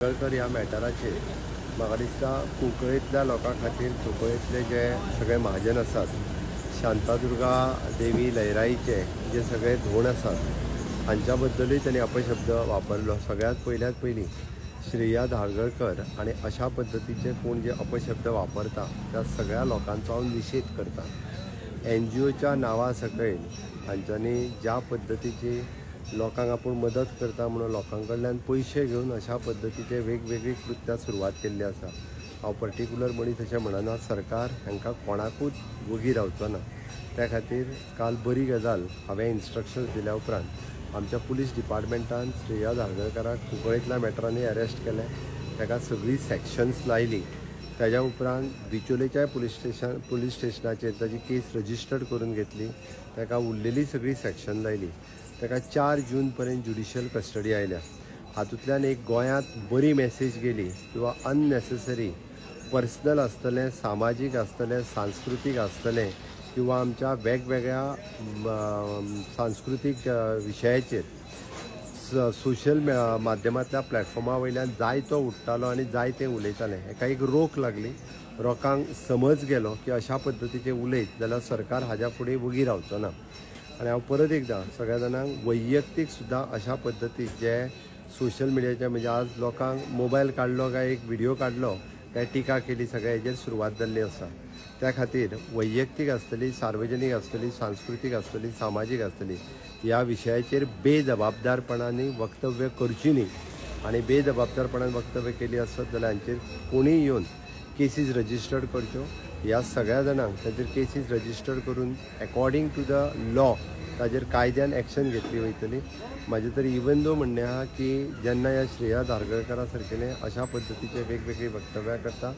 धारगळकर ह्या मॅटराचेर म्हाका दिसता कुंकळेंतल्या लोकां खातीर कुंकळेंतले जे सगळे महाजन आसात, शांतादुर्गा देवी लयराईचे जे सगळे धोंड आसात हांच्या बद्दलूय तांणी अपशब्द वापरलो। सगळ्यात पयली श्रेया धारगळकर आनी अशा पद्दतीचे कोण जे अपशब्द वापरता त्या सगळ्या लोकांचो हांव निशेध करता। NGOच्या नांवा सकयल हांच्यांनी ज्या पद्दतीची लोकांक आपूण मदत करता म्हणून लोकां कडल्यान पयशे घेवन अशा पद्दतीचे वेगवेगळी कृत्यां सुरवात केल्ली आसा। हांव पर्टिक्युलर मनीस अशें म्हणना, सरकार हांकां कोणाकूच वगी रावचो ना। त्या खातीर काल बरी गजाल हांवें इन्स्ट्रक्शन्स दिल्या उपरांत आमच्या पुलीस डिपार्टमेंटान श्रेया धारगळकराक कुंकळेंतल्या मॅटरांनी अरेस्ट केलें, ताका सगळी सॅक्शन्स लायली। ताज्या उपरांत बिचोलेच्या पुलीस स्टेशनाचेर ताजी केस रजिस्टर्ड करून घेतली, ताका उरलेली सगळी सॅक्शन लायली। ताका 4 जून पर्यंत ज्युडिशियल कस्टडी आयल्या। हातूंतल्यान एक गोंयांत बरी मॅसेज गेली किंवा अननेसेसरी पर्सनल आसतलें, सामाजीक आसतलें, सांस्कृतीक आसतलें किंवा आमच्या वेगवेगळ्या सांस्कृतीक विशयाचेर सोशल माध्यमांतल्या प्लॅटफॉर्मा वयल्यान जायतो उठतालो आनी जायते उलयताले। हेका एक रोख लागली, लोकांक समज गेलो की अशा पद्दतीचे उलयत जाल्यार सरकार हाज्या फुडें वगी रावचो ना। आनी हांव परत एकदां सगळ्या जाणांक वैयक्तीक सुद्दां अशा पद्दतीक जे सोशल मिडियाचे म्हणजे आज लोकांक मोबायल काडलो काय एक व्हिडिओ काडलो काय टिका केली, सगळ्या हेजेर सुरवात जाल्ली आसा। त्या खातीर वैयक्तीक आसतली, सार्वजनीक आसतली, सांस्कृतीक आसतली, सामाजीक आसतली, ह्या विशयाचेर बेजबाबदारपणांनी वक्तव्य करची न्ही। आनी बेजबाबदारपणान वक्तव्य केली आसत जाल्यार हांचेर कोणीय येवन केसीस रजिस्टर्ड करच्यो। ह्या सगळ्या जाणांक ताचेर केसीस रजिस्टर्ड करून अकॉर्डिंग टू द लॉ ताचेर कायद्यान एक्शन घेतली वयतली। म्हाजें तरी इवन दो म्हणणें आहा की जेन्ना ह्या श्रेया धारगळकरा सारकेले अशा पद्दतीचे वेगवेगळी वक्तव्यां करता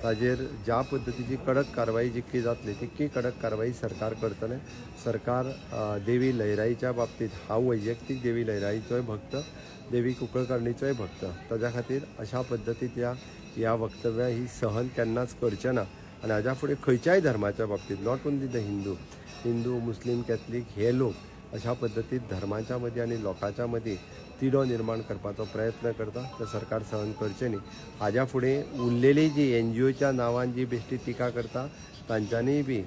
ताचेर ज्या पद्दतीची कडक कारवाई जितकी जातली तितकी कडक कारवाई सरकार करतलें। सरकार देवी लयराईच्या बाबतींत हांव वैयक्तीक देवी लयराईचोय भक्त, देवी कुंकळकर्णीचोय भक्त, ताज्या खातीर अशा पद्दतीच्या ह्या वक्तव्यां ही सहन केन्नाच करचें ना। आनी हाज्या फुडें खंयच्याय धर्माच्या बाबतींत, not only the Hindu, Muslim, Catholic हे लोक अशा पद्दतीन धर्माच्या मदीं आनी लोकांच्या मदीं तिडो निर्माण करपाचो प्रयत्न करता ते सरकार सहन करचें न्ही। हाज्या फुडें उरलेली जी NGOच्या नांवान जी बेश्टी टिका करता तांच्यांनीय बी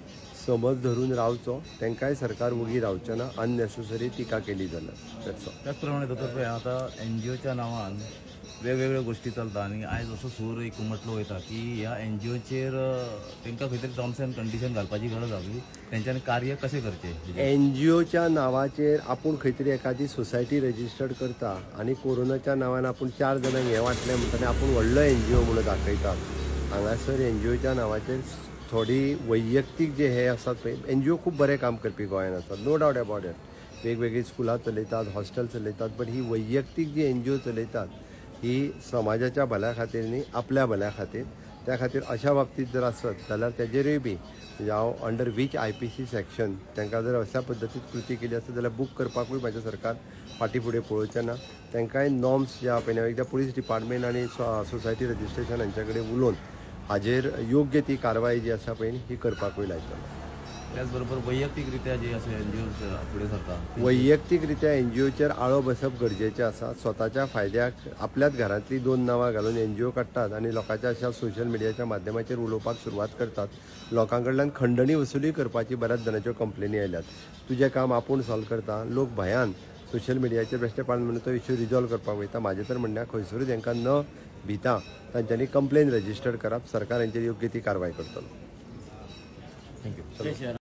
समज धरून रावचो, तांकांय सरकार वगी रावचें ना अननेसेसरी टिका केली जाल्यार। त्याच प्रमाणे दोतोर आता NGOच्या नांवान वेगवेगळ्यो गोष्टी चलता आनी आयज असो सूर एक उमटलो वयता की ह्या NGOचेर तांकां खंय तरी टर्म्स एंड कंडिशन घालपाची गरज आसा, तेंच्यांनी कार्य कशें करचें। NGOच्या नांवाचेर आपूण खंय तरी एखादी सोसायटी रजिस्टर्ड करता आनी कोरोनाच्या नांवान आपूण 4 जाणांक हें वाटलें म्हणटना आपूण व्हडलो NGO म्हणून दाखयतात। हांगासर NGOच्या नांवाचेर थोडी वैयक्तीक जे हे आसात पळय, NGO खूब बरें काम करपी गोंयांत आसात, नो डावट अबाउट इट। वेगवेगळी स्कुलां चलयतात, हॉस्टेल चलयतात, बट ही वैयक्तीक जी NGO चलयतात ही समाजाच्या भल्या खातीर न्ही, आपल्या भल्या खातीर। त्या खातीर अशा बाबतींत जर आसत जाल्यार तेजेरूय बी म्हणजे हांव अंडर वीच IPC सेक्शन तांकां जर अशा पद्दतीन कृती केली आसत जाल्यार बूक करपाकूय म्हाजें सरकार फाटीं फुडें पळोवचें ना। तांकांय नॉर्म्स जे आहा पळय एकदां पुलीस डिपार्टमेंट आनी सोसायटी रजिस्ट्रेशन हांचे कडेन उलोवन हाजेर योग्य ती कारवाई जी आसा पळय ही करपाकूय लायतलो। त्याचबरोबर वैयक्तीकरित्या जे असे NGO फुडें सरता, वैयक्तीकरित्या NGOचेर आळो बसप गरजेचें आसा। स्वताच्या फायद्याक आपल्याच घरांतली 2 नांवां घालून NGO काडटात आनी लोकांच्या अशा सोशल मिडियाच्या माध्यमाचेर उलोवपाक सुरवात करतात। लोकां कडल्यान खंडणी वसुली करपाची बऱ्याच जाणांच्यो कंप्लेनी आयल्यात। तुजें काम आपूण सॉल्व करता, लोक भयान सोशल मिडियाचेर बेश्टेपणान म्हणून तो इश्यू रिजॉल्व करपाक वयता। म्हाजें तर म्हणणें खंयसरूच हांकां न भिता तांच्यांनी कंप्लेन रजिस्टर्ड करप, सरकार हांचेर योग्य ती कारवाय करतलो। थँक्यू।